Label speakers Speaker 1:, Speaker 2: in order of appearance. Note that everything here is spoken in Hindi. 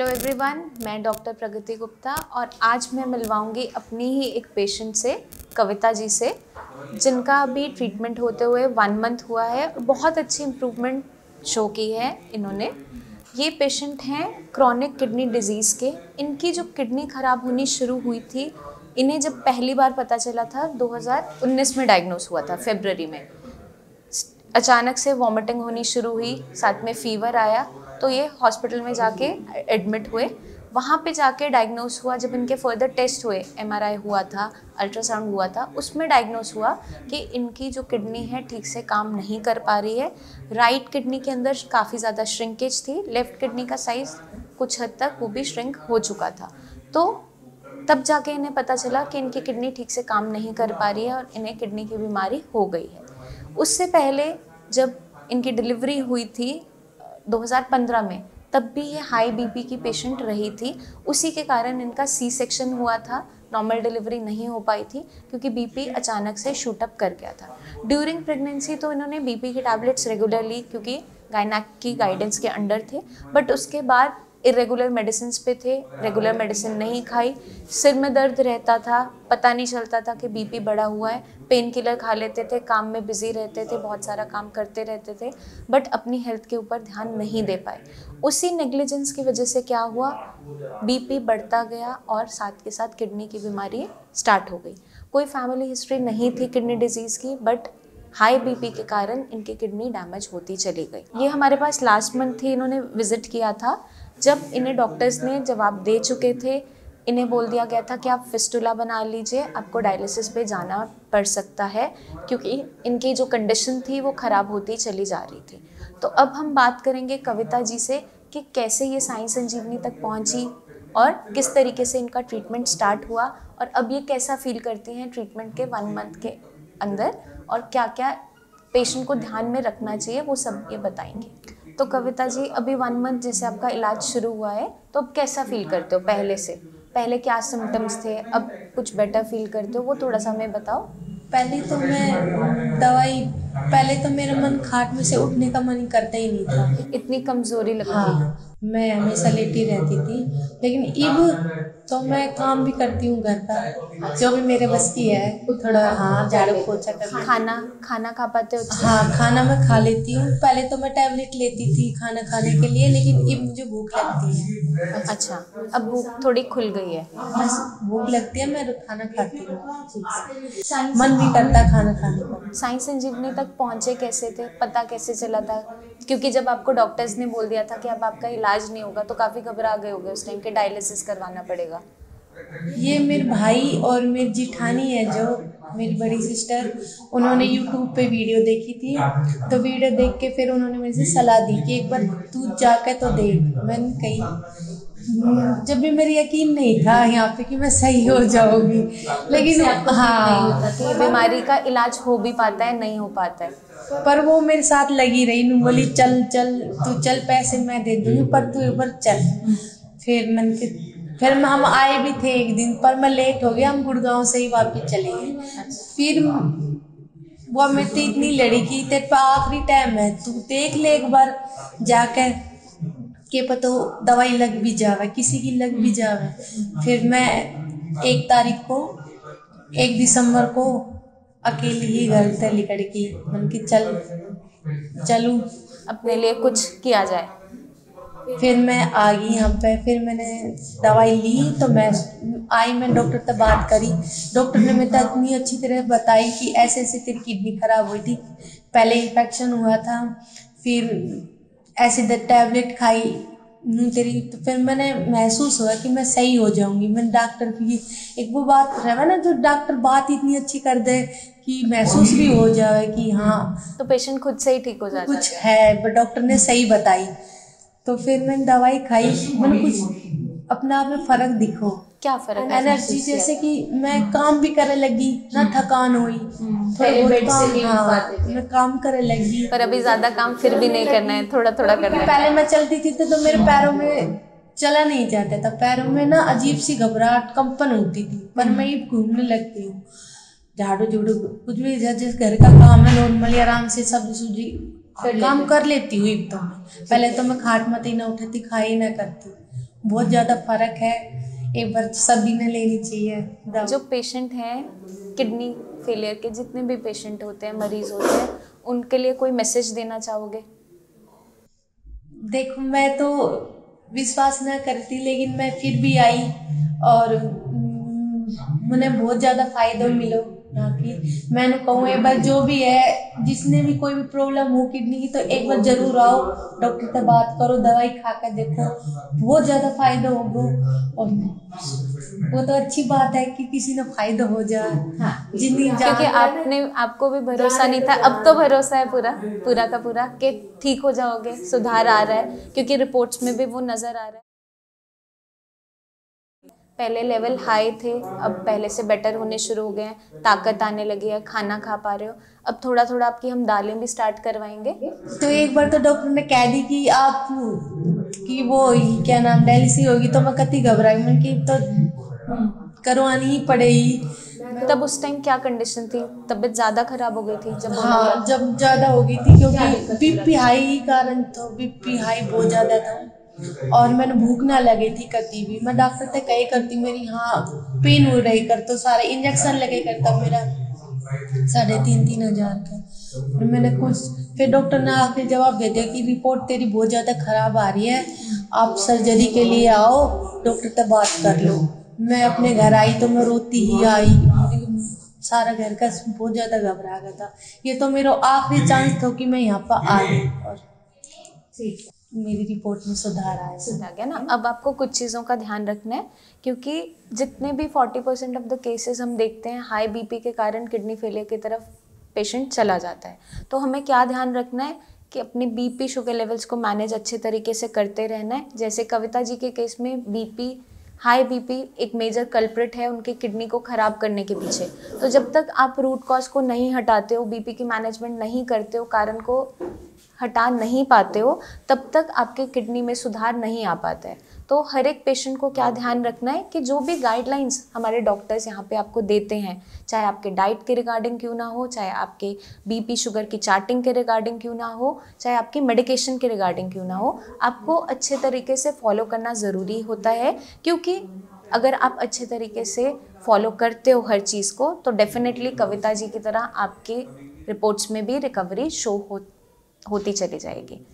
Speaker 1: हेलो एवरीवन, मैं डॉक्टर प्रगति गुप्ता और आज मैं मिलवाऊंगी अपनी ही एक पेशेंट से, कविता जी से, जिनका अभी ट्रीटमेंट होते हुए 1 मंथ हुआ है और बहुत अच्छी इम्प्रूवमेंट शो की है इन्होंने। ये पेशेंट हैं क्रॉनिक किडनी डिजीज़ के। इनकी जो किडनी ख़राब होनी शुरू हुई थी, इन्हें जब पहली बार पता चला था 2019 में डायग्नोस हुआ था, फरवरी में। अचानक से वॉमिटिंग होनी शुरू हुई, साथ में फ़ीवर आया, तो ये हॉस्पिटल में जाके एडमिट हुए। वहाँ पे जाके डायग्नोस हुआ। जब इनके फर्दर टेस्ट हुए, एमआरआई हुआ था, अल्ट्रासाउंड हुआ था, उसमें डायग्नोस हुआ कि इनकी जो किडनी है ठीक से काम नहीं कर पा रही है। राइट किडनी के अंदर काफ़ी ज़्यादा श्रिंकेज थी, लेफ़्ट किडनी का साइज़ कुछ हद तक वो भी श्रिंक हो चुका था। तो तब जाके इन्हें पता चला कि इनकी किडनी ठीक से काम नहीं कर पा रही है और इन्हें किडनी की बीमारी हो गई है। उससे पहले जब इनकी डिलीवरी हुई थी 2015 में, तब भी ये हाई बीपी की पेशेंट रही थी। उसी के कारण इनका सी सेक्शन हुआ था, नॉर्मल डिलीवरी नहीं हो पाई थी क्योंकि बीपी अचानक से शूट अप कर गया था। ड्यूरिंग प्रेगनेंसी तो इन्होंने बीपी की टैबलेट्स रेगुलरली, क्योंकि गायनेक की गाइडेंस के अंडर थे, बट उसके बाद इरेगुलर मेडिसिन पे थे, रेगुलर मेडिसिन नहीं खाई। सिर में दर्द रहता था, पता नहीं चलता था कि बीपी बढ़ा हुआ है। पेन किलर खा लेते थे, काम में बिजी रहते थे, बहुत सारा काम करते रहते थे, बट अपनी हेल्थ के ऊपर ध्यान नहीं दे पाए। उसी नेग्लिजेंस की वजह से क्या हुआ, बीपी बढ़ता गया और साथ के साथ किडनी की बीमारी स्टार्ट हो गई। कोई फैमिली हिस्ट्री नहीं थी किडनी डिजीज़ की, बट हाई बीपी के कारण इनकी किडनी डैमेज होती चली गई। ये हमारे पास लास्ट मंथ ही इन्होंने विजिट किया था, जब इन्हें डॉक्टर्स ने जवाब दे चुके थे। इन्हें बोल दिया गया था कि आप फिस्टुला बना लीजिए, आपको डायलिसिस पे जाना पड़ सकता है, क्योंकि इनकी जो कंडीशन थी वो ख़राब होती चली जा रही थी। तो अब हम बात करेंगे कविता जी से कि कैसे ये साई संजीवनी तक पहुंची और किस तरीके से इनका ट्रीटमेंट स्टार्ट हुआ और अब ये कैसा फील करती हैं ट्रीटमेंट के 1 मंथ के अंदर, और क्या क्या पेशेंट को ध्यान में रखना चाहिए, वो सब ये बताएंगे। तो कविता जी, अभी 1 मंथ जैसे आपका इलाज शुरू हुआ है, तो अब कैसा फील करते हो पहले से? पहले क्या सिम्टम्स थे, अब कुछ बेटर फील करते हो, वो थोड़ा सा हमें बताओ।
Speaker 2: पहले तो मेरा मन खाट में से उठने का मन करता ही नहीं था।
Speaker 1: इतनी कमजोरी लगती है?
Speaker 2: हाँ, मैं हमेशा लेटी रहती थी, लेकिन अब तो मैं काम भी करती हूँ घर का, जो भी मेरे बस की है। थोड़ा हाँ, झाड़ू पोछा कर।
Speaker 1: खाना खा पाते हो?
Speaker 2: हाँ, खाना मैं खा लेती हूँ। पहले तो मैं टैबलेट लेती थी खाना खाने के लिए, लेकिन अब मुझे भूख लगती है।
Speaker 1: अच्छा, अब भूख थोड़ी खुल गई है?
Speaker 2: बस भूख लगती है, मैं खाना खाती हूँ, मन भी करता खाना खाने का।
Speaker 1: साई संजीवनी तक पहुँचे कैसे थे, पता कैसे चला था? क्योंकि जब आपको डॉक्टर्स ने बोल दिया था कि अब आपका इलाज नहीं होगा, तो काफ़ी घबरा गए होगे उस टाइम के, डायलिसिस करवाना पड़ेगा।
Speaker 2: ये मेरे भाई और मेरी जिठानी है, जो मेरी बड़ी सिस्टर, उन्होंने यूट्यूब पे वीडियो देखी थी। तो वीडियो देख के फिर उन्होंने मुझे से सलाह दी कि एक बार तू जाकर तो देख। मैंने कही, जब भी मेरी यकीन नहीं था यहाँ पे कि मैं सही हो जाऊंगी, लेकिन हाँ,
Speaker 1: तो ये बीमारी का इलाज हो भी पाता है, नहीं हो पाता है।
Speaker 2: पर वो मेरे साथ लगी रही, नू बोली चल चल तू चल, पैसे मैं दे दूंगी, पर तू एक बार चल। फिर हम आए भी थे एक दिन, पर मैं लेट हो गया, हम गुड़गांव से ही वापस चले गए। फिर वो मेरे से इतनी लड़ी कि तेरे पे आखिरी टाइम है, तू देख ले एक बार जाकर, के पता दवाई लग भी जावे, किसी की लग भी जावे। फिर मैं 1 दिसंबर को अकेली ही घर से निकल की, मन की चलूं
Speaker 1: अपने लिए कुछ किया जाए।
Speaker 2: फिर मैं आ गई यहाँ पे। फिर मैंने दवाई ली, तो मैं डॉक्टर से बात करी। डॉक्टर ने मेरे को इतनी अच्छी तरह बताई कि ऐसे ऐसे तेरी किडनी खराब हुई थी, पहले इन्फेक्शन हुआ था, फिर ऐसे टैबलेट खाई तेरी, तो फिर मैंने महसूस हुआ कि मैं सही हो जाऊंगी। मैंने डॉक्टर की एक वो बात है ना, जो डॉक्टर बात इतनी अच्छी कर दे कि महसूस भी हो जाए कि हाँ,
Speaker 1: तो पेशेंट खुद से ही ठीक हो जाता
Speaker 2: कुछ है, पर डॉक्टर ने सही बताई। तो फिर मैंने दवाई खाई, मैंने कुछ अपने आप में फर्क दिखो।
Speaker 1: क्या फर्क?
Speaker 2: एनर्जी, जैसे कि मैं काम भी करे लगी, ना थकान हुई, थोड़ा बहुत काम, हाँ, मैं काम करे लगी।
Speaker 1: पर अभी ज्यादा काम फिर भी नहीं करना है, थोड़ा थोड़ा करना है।
Speaker 2: पहले मैं चलती थी तो मेरे पैरों में चला नहीं जाता था, पैरों में ना अजीब सी घबराहट, कंपन होती थी। पर मैं ये घूमने लगती हूँ, झाड़ू झूड़ू कुछ भी, जिस घर का काम है नॉर्मली आराम से सब्जी सूजी काम कर लेती हूँ। तो पहले तो मैं खाट मत ही ना उठती, खाई ना करती, बहुत ज़्यादा फर्क है। एक बार सभी ने लेनी चाहिए दवा।
Speaker 1: जो पेशेंट हैं किडनी फेलियर के, जितने भी पेशेंट होते हैं, मरीज होते हैं, उनके लिए कोई मैसेज देना चाहोगे?
Speaker 2: देखो, मैं तो विश्वास ना करती, लेकिन मैं फिर भी आई और मुझे बहुत ज़्यादा फायदा मिलो यहाँ की। मैंने कहूँ एक बार जो भी है, जिसने भी कोई भी प्रॉब्लम हो किडनी की, तो एक बार जरूर आओ, डॉक्टर से बात करो, दवाई खा कर देखो, बहुत ज़्यादा फायदा होगा। और वो तो अच्छी बात है कि किसी ने फायदा हो जाए। जितनी
Speaker 1: क्योंकि आपको भी भरोसा नहीं था, अब तो भरोसा है पूरा पूरा का पूरा कि ठीक हो जाओगे, सुधार आ रहा है, क्योंकि रिपोर्ट्स में भी वो नज़र आ रहा है। पहले लेवल हाई थे, अब पहले से बेटर होने शुरू हो गए हैं, ताकत आने लगी है, खाना खा पा रहे हो। अब थोड़ा थोड़ा आपकी हम दालें भी स्टार्ट करवाएंगे।
Speaker 2: तो एक बार तो डॉक्टर ने कह दी कि आप कि वो क्या नाम डायलिसिस होगी, तो मैं कति घबराई, मैं कि तो करवानी ही पड़ेगी।
Speaker 1: तब उस टाइम क्या कंडीशन थी? तबीयत ज़्यादा खराब हो गई थी जब?
Speaker 2: हाँ, जब ज़्यादा हो गई थी, क्योंकि बीपी हाई कारण था, बीपी हाई बहुत ज़्यादा था और मैंने भूख ना लगी थी कभी भी। मैं डॉक्टर से कही करती मेरी हाँ पेन हो रही कर, तो सारे इंजेक्शन लगे करता मेरा 3,500 का। और मैंने कुछ फिर डॉक्टर ने आके जवाब दे दिया कि रिपोर्ट तेरी बहुत ज़्यादा खराब आ रही है, आप सर्जरी के लिए आओ, डॉक्टर से बात कर लो। मैं अपने घर आई तो मैं रोती ही आई, सारा घर का बहुत ज़्यादा घबरा गया था। ये तो मेरा आखिरी चांस था कि मैं यहाँ पर आ गई और मेरी रिपोर्ट में सुधार आया।
Speaker 1: गया ना। अब आपको कुछ चीज़ों का ध्यान रखना है, क्योंकि जितने भी 40% ऑफ द केसेस हम देखते हैं, हाई बीपी के कारण किडनी फेलियर की तरफ पेशेंट चला जाता है। तो हमें क्या ध्यान रखना है कि अपने बीपी शुगर लेवल्स को मैनेज अच्छे तरीके से करते रहना है। जैसे कविता जी के केस में बीपी, हाई बीपी एक मेजर कल्प्रिट है उनकी किडनी को ख़राब करने के पीछे। तो जब तक आप रूट कॉज को नहीं हटाते हो, बीपी की मैनेजमेंट नहीं करते हो, कारण को हटा नहीं पाते हो, तब तक आपके किडनी में सुधार नहीं आ पाता है। तो हर एक पेशेंट को क्या ध्यान रखना है कि जो भी गाइडलाइंस हमारे डॉक्टर्स यहाँ पे आपको देते हैं, चाहे आपके डाइट के रिगार्डिंग क्यों ना हो, चाहे आपके बीपी शुगर की चार्टिंग के रिगार्डिंग क्यों ना हो, चाहे आपकी मेडिकेशन के रिगार्डिंग क्यों ना हो, आपको अच्छे तरीके से फॉलो करना ज़रूरी होता है। क्योंकि अगर आप अच्छे तरीके से फॉलो करते हो हर चीज़ को, तो डेफिनेटली कविता जी की तरह आपकी रिपोर्ट्स में भी रिकवरी शो होती चली जाएगी।